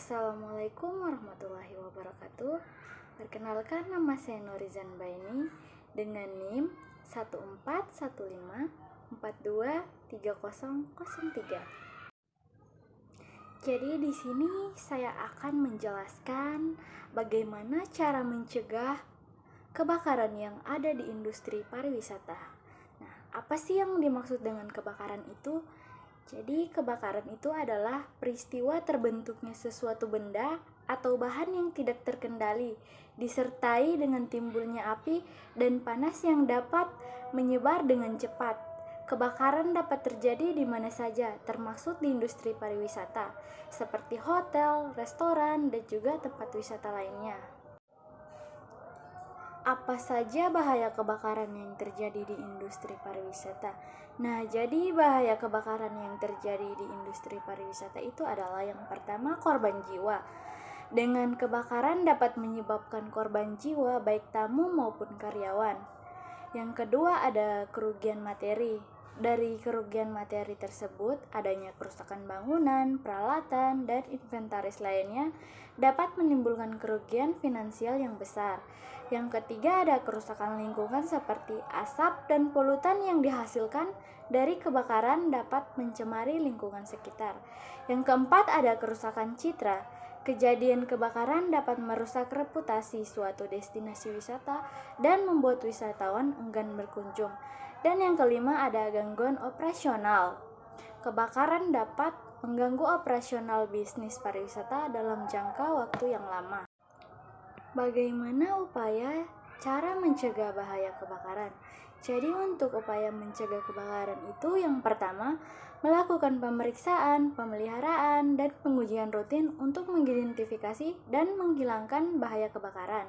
Assalamualaikum warahmatullahi wabarakatuh. Perkenalkan, nama saya Nurizan Baini dengan NIM 1415423003. Jadi di sini saya akan menjelaskan bagaimana cara mencegah kebakaran yang ada di industri pariwisata. Nah, apa sih yang dimaksud dengan kebakaran itu? Jadi kebakaran itu adalah peristiwa terbentuknya sesuatu benda atau bahan yang tidak terkendali, disertai dengan timbulnya api dan panas yang dapat menyebar dengan cepat. Kebakaran dapat terjadi di mana saja, termasuk di industri pariwisata, seperti hotel, restoran, dan juga tempat wisata lainnya. Apa saja bahaya kebakaran yang terjadi di industri pariwisata? Nah, jadi bahaya kebakaran yang terjadi di industri pariwisata itu adalah yang pertama, korban jiwa. Dengan kebakaran dapat menyebabkan korban jiwa baik tamu maupun karyawan. Yang kedua, ada kerugian materi. Dari kerugian materi tersebut, adanya kerusakan bangunan, peralatan, dan inventaris lainnya dapat menimbulkan kerugian finansial yang besar. Yang ketiga, ada kerusakan lingkungan seperti asap dan polutan yang dihasilkan dari kebakaran dapat mencemari lingkungan sekitar. Yang keempat, ada kerusakan citra. Kejadian kebakaran dapat merusak reputasi suatu destinasi wisata dan membuat wisatawan enggan berkunjung. Dan yang kelima, ada gangguan operasional. Kebakaran dapat mengganggu operasional bisnis pariwisata dalam jangka waktu yang lama. Bagaimana cara mencegah bahaya kebakaran? Jadi untuk upaya mencegah kebakaran itu yang pertama, melakukan pemeriksaan, pemeliharaan, dan pengujian rutin untuk mengidentifikasi dan menghilangkan bahaya kebakaran.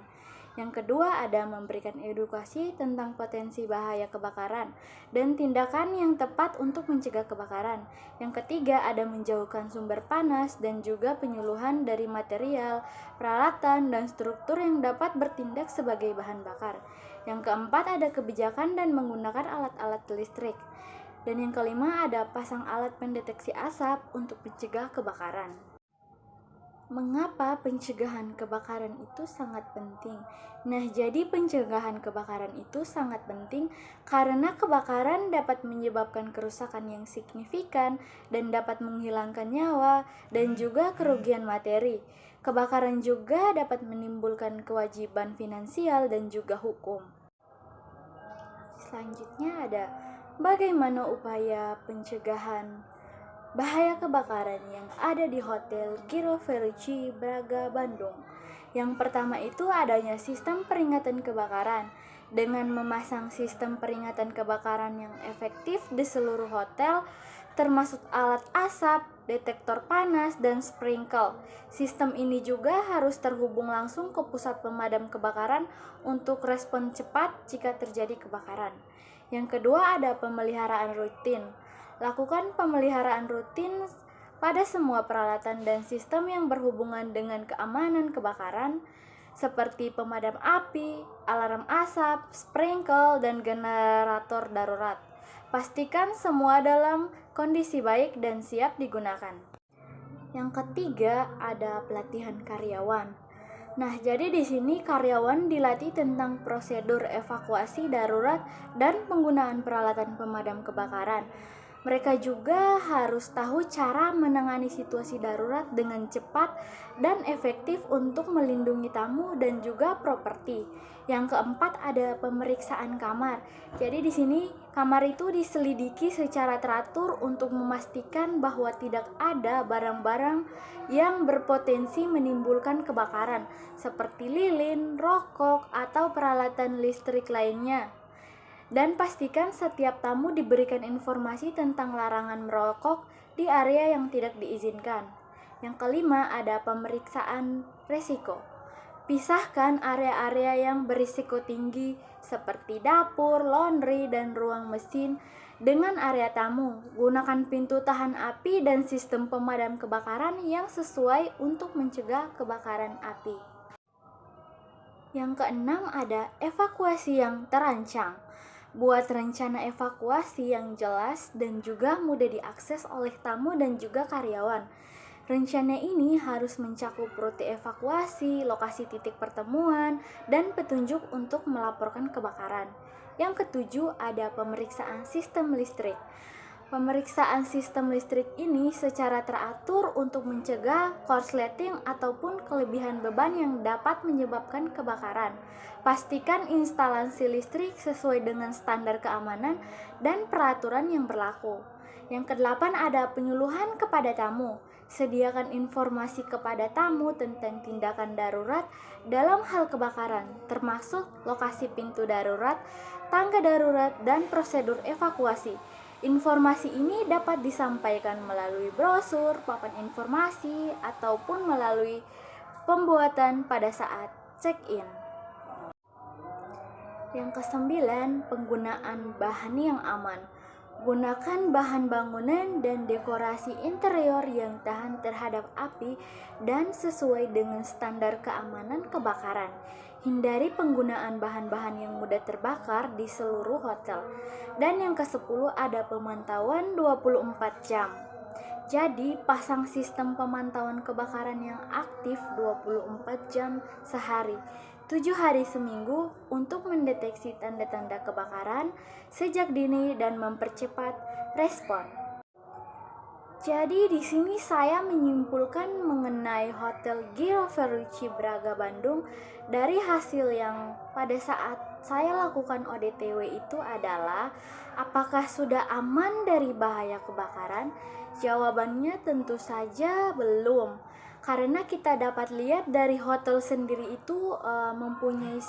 Yang kedua, ada memberikan edukasi tentang potensi bahaya kebakaran dan tindakan yang tepat untuk mencegah kebakaran. Yang ketiga, ada menjauhkan sumber panas dan juga penyuluhan dari material, peralatan, dan struktur yang dapat bertindak sebagai bahan bakar. Yang keempat, ada kebijakan dan menggunakan alat-alat listrik. Dan yang kelima, ada pasang alat pendeteksi asap untuk mencegah kebakaran. Mengapa pencegahan kebakaran itu sangat penting? Nah, jadi pencegahan kebakaran itu sangat penting karena kebakaran dapat menyebabkan kerusakan yang signifikan dan dapat menghilangkan nyawa dan juga kerugian materi. Kebakaran juga dapat menimbulkan kewajiban finansial dan juga hukum. Selanjutnya ada bagaimana upaya pencegahan bahaya kebakaran yang ada di Hotel Giro Felici Braga, Bandung. Yang pertama itu adanya sistem peringatan kebakaran. Dengan memasang sistem peringatan kebakaran yang efektif di seluruh hotel, termasuk alat asap, detektor panas, dan sprinkle. Sistem ini juga harus terhubung langsung ke pusat pemadam kebakaran untuk respon cepat jika terjadi kebakaran. Yang kedua, ada pemeliharaan rutin. Lakukan pemeliharaan rutin pada semua peralatan dan sistem yang berhubungan dengan keamanan kebakaran, seperti pemadam api, alarm asap, sprinkle, dan generator darurat. Pastikan semua dalam kondisi baik dan siap digunakan. Yang ketiga, ada pelatihan karyawan. Nah, jadi di sini karyawan dilatih tentang prosedur evakuasi darurat dan penggunaan peralatan pemadam kebakaran. Mereka juga harus tahu cara menangani situasi darurat dengan cepat dan efektif untuk melindungi tamu dan juga properti. Yang keempat, ada pemeriksaan kamar. Jadi di sini kamar itu diselidiki secara teratur untuk memastikan bahwa tidak ada barang-barang yang berpotensi menimbulkan kebakaran seperti lilin, rokok, atau peralatan listrik lainnya. Dan pastikan setiap tamu diberikan informasi tentang larangan merokok di area yang tidak diizinkan. Yang kelima, ada pemeriksaan risiko. Pisahkan area-area yang berisiko tinggi seperti dapur, laundry, dan ruang mesin dengan area tamu. Gunakan pintu tahan api dan sistem pemadam kebakaran yang sesuai untuk mencegah kebakaran api. Yang keenam, ada evakuasi yang terancang. Buat rencana evakuasi yang jelas dan juga mudah diakses oleh tamu dan juga karyawan. Rencana ini harus mencakup rute evakuasi, lokasi titik pertemuan, dan petunjuk untuk melaporkan kebakaran. Yang ketujuh, ada pemeriksaan sistem listrik. Pemeriksaan sistem listrik ini secara teratur untuk mencegah korsleting ataupun kelebihan beban yang dapat menyebabkan kebakaran. Pastikan instalasi listrik sesuai dengan standar keamanan dan peraturan yang berlaku. Yang kedelapan, ada penyuluhan kepada tamu. Sediakan informasi kepada tamu tentang tindakan darurat dalam hal kebakaran, termasuk lokasi pintu darurat, tangga darurat, dan prosedur evakuasi. Informasi ini dapat disampaikan melalui brosur, papan informasi, ataupun melalui pembuatan pada saat check-in. Yang kesembilan, penggunaan bahan yang aman. Gunakan bahan bangunan dan dekorasi interior yang tahan terhadap api dan sesuai dengan standar keamanan kebakaran. Hindari penggunaan bahan-bahan yang mudah terbakar di seluruh hotel. Dan yang ke-10, ada pemantauan 24 jam. Jadi, pasang sistem pemantauan kebakaran yang aktif 24 jam sehari, 7 hari seminggu untuk mendeteksi tanda-tanda kebakaran sejak dini dan mempercepat respon. Jadi di sini saya menyimpulkan mengenai Hotel Giro Verrucci Braga Bandung dari hasil yang pada saat saya lakukan ODTW itu adalah apakah sudah aman dari bahaya kebakaran? Jawabannya tentu saja belum. Karena kita dapat lihat dari hotel sendiri itu mempunyai